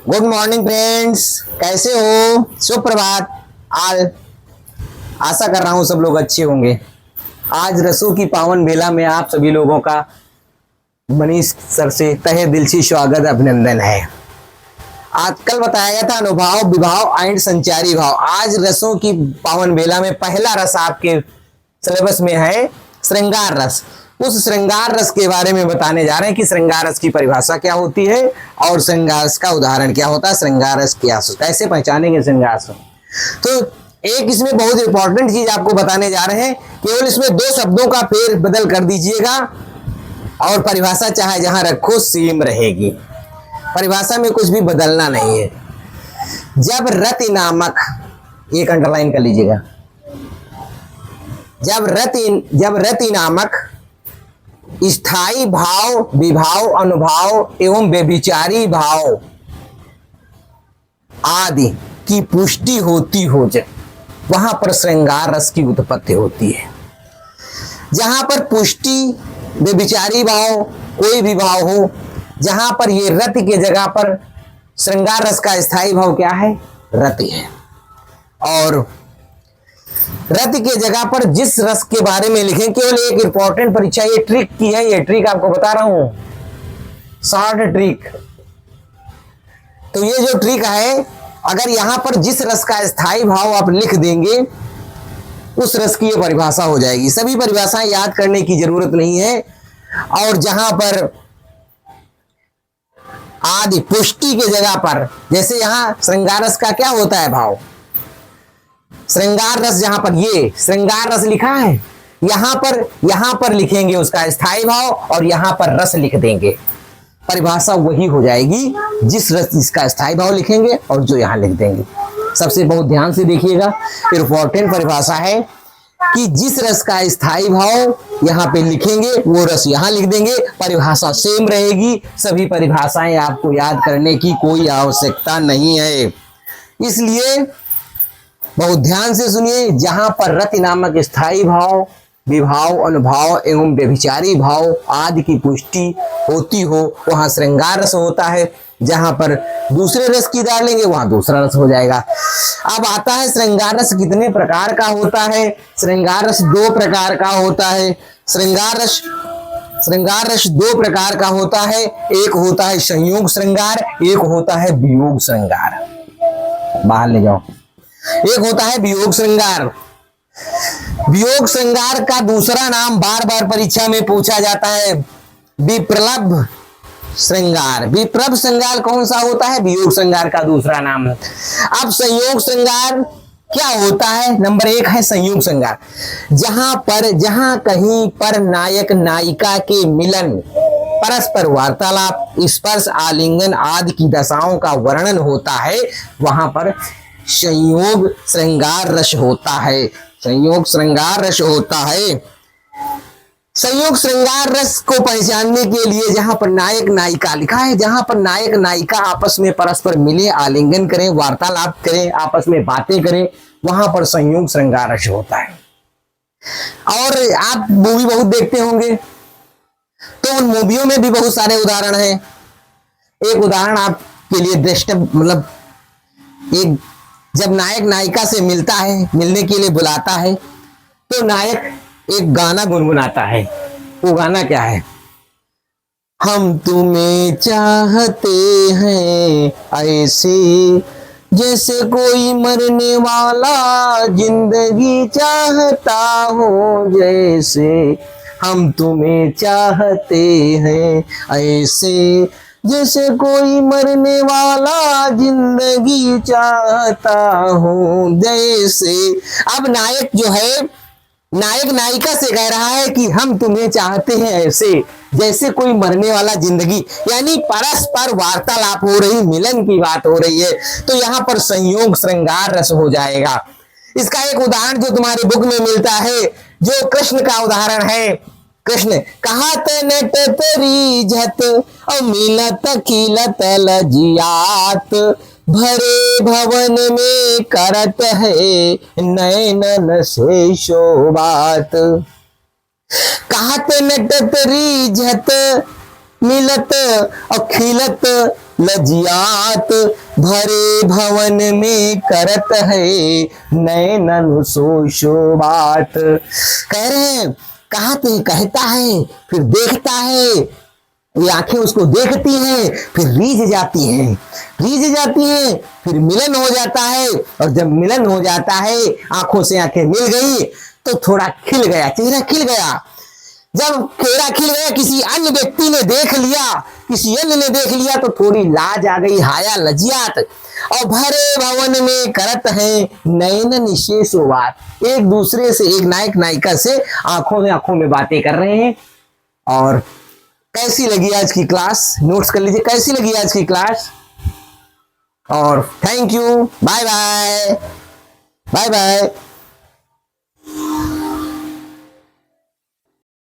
Good morning friends, कैसे हो? सुप्रभात। आज आशा कर रहा हूँ सब लोग अच्छे होंगे। आज रसों की पावन बेला में आप सभी लोगों का मनीष सर से तहे दिल से स्वागत अभिनंदन है। आज कल बताया गया था अनुभाव विभाव एंड संचारी भाव। आज रसों की पावन बेला में पहला रस आपके सिलेबस में है श्रृंगार रस। उस श्रृंगार रस के बारे में बताने जा रहे हैं कि श्रृंगार रस की परिभाषा क्या होती है और श्रृंगार रस का उदाहरण क्या होता है, श्रृंगार रस क्या कैसे पहचानेंगे श्रृंगार रस। तो एक इसमें बहुत इंपॉर्टेंट चीज आपको बताने जा रहे हैं, केवल इसमें दो शब्दों का फेर बदल कर दीजिएगा और परिभाषा चाहे जहां रखो सेम रहेगी। परिभाषा में कुछ भी बदलना नहीं है। जब रति नामक, एक अंडरलाइन कर लीजिएगा, जब रति नामक स्थायी भाव विभाव अनुभाव एवं व्यभिचारी भाव आदि की पुष्टि होती हो जाए, वहां पर श्रृंगार रस की उत्पत्ति होती है। जहां पर पुष्टि व्यभिचारी भाव कोई भी भाव हो, जहां पर ये रति के जगह पर श्रृंगार रस का स्थायी भाव क्या है? रति है। और रति के जगह पर जिस रस के बारे में लिखें, केवल एक इंपॉर्टेंट परीक्षा ये ट्रिक की है, ये ट्रिक आपको बता रहा हूं, शॉर्ट ट्रिक। तो ये जो ट्रिक है, अगर यहां पर जिस रस का स्थायी भाव आप लिख देंगे, उस रस की ये परिभाषा हो जाएगी। सभी परिभाषाएं याद करने की जरूरत नहीं है। और जहां पर आदि पुष्टि के जगह पर, जैसे यहां श्रृंगार रस का क्या होता है भाव? श्रृंगार रस, जहां पर ये श्रृंगार रस लिखा है, यहां पर लिखेंगे उसका स्थायी भाव और यहां पर रस लिख देंगे। परिभाषा वही हो जाएगी, जिस रस इसका स्थायी भाव लिखेंगे और जो यहां लिख देंगे। सबसे बहुत ध्यान से देखिएगा, इंपॉर्टेंट परिभाषा है कि जिस रस का स्थायी भाव यहां पे लिखेंगे वो रस यहां लिख देंगे। परिभाषा सेम रहेगी। सभी परिभाषाएं आपको याद करने की कोई आवश्यकता नहीं है। इसलिए बहुत ध्यान से सुनिए, जहां पर रति नामक स्थायी भाव विभाव अनुभाव एवं व्यभिचारी भाव आदि की पुष्टि होती हो, वहां श्रृंगार रस होता है। जहां पर दूसरे रस की डाल लेंगे वहां दूसरा रस हो जाएगा। अब आता है श्रृंगार रस कितने प्रकार का होता है? श्रृंगार रस दो प्रकार का होता है। श्रृंगार रस दो प्रकार का होता है। एक होता है संयोग श्रृंगार, एक होता है वियोग श्रृंगार। बाहर ले जाओ। एक होता है वियोग श्रृंगार। वियोग श्रृंगार का दूसरा नाम बार बार परीक्षा में पूछा जाता है, विप्रलभ श्रृंगार। विप्रलभ श्रृंगार कौन सा होता है? वियोग श्रृंगार का दूसरा नाम। अब संयोग श्रृंगार क्या होता है? नंबर एक है संयोग श्रृंगार, जहां कहीं पर नायक नायिका के मिलन, परस्पर वार्तालाप, स्पर्श, आलिंगन आदि की दशाओं का वर्णन होता है, वहां पर संयोग श्रृंगार रस होता है। संयोग श्रृंगार रस होता है। संयोग श्रृंगार रस को पहचानने के लिए जहां पर नायक नायिका लिखा है, जहां पर नायक नायिका आपस में परस्पर मिले, आलिंगन करें, वार्तालाप करें, आपस में बातें करें, वहां पर संयोग श्रृंगार रस होता है। और आप मूवी बहुत देखते होंगे, तो उन मूवियों में भी बहुत सारे उदाहरण हैं। एक उदाहरण आपके लिए दृष्ट, मतलब एक जब नायक नायिका से मिलता है, मिलने के लिए बुलाता है, तो नायक एक गाना गुनगुनाता है। वो गाना क्या है? हम तुम्हें चाहते हैं ऐसे जैसे कोई मरने वाला जिंदगी चाहता हो, जैसे हम तुम्हें चाहते हैं ऐसे जैसे कोई मरने वाला जिंदगी चाहता हो, जैसे। अब नायक जो है, नायक नायिका से कह रहा है कि हम तुम्हें चाहते हैं ऐसे जैसे कोई मरने वाला जिंदगी, यानी परस्पर वार्तालाप हो रही, मिलन की बात हो रही है। तो यहां पर संयोग श्रृंगार रस हो जाएगा। इसका एक उदाहरण जो तुम्हारी बुक में मिलता है, जो कृष्ण का उदाहरण है। कृष्ण कहत नट तरीझत और मिलत खिलत लजियात, भरे भवन में करत है नयनन से शोभात। कहत नटत रीझत मिलत और खिलत लजियात भरे भवन में करत है नैनन सो शोभात। कह रहे हैं, कहते कहता है फिर देखता है, ये आंखें उसको देखती हैं फिर रीझ जाती हैं, रीझ जाती हैं, फिर मिलन हो जाता है, और जब मिलन हो जाता है, आंखों से आंखें मिल गई तो थोड़ा खिल गया, चेहरा खिल गया। जब चेहरा खिल गया, किसी अन्य व्यक्ति ने देख लिया, किसी अन्य ने देख लिया तो थोड़ी लाज आ गई, हाया लजियात। और भरे भवन में करत है नयन निशेष बात, एक दूसरे से, एक नायक नायिका से आंखों में बातें कर रहे हैं। और कैसी लगी आज की क्लास, नोट्स कर लीजिए कैसी लगी आज की क्लास। और thank you, bye bye, bye bye.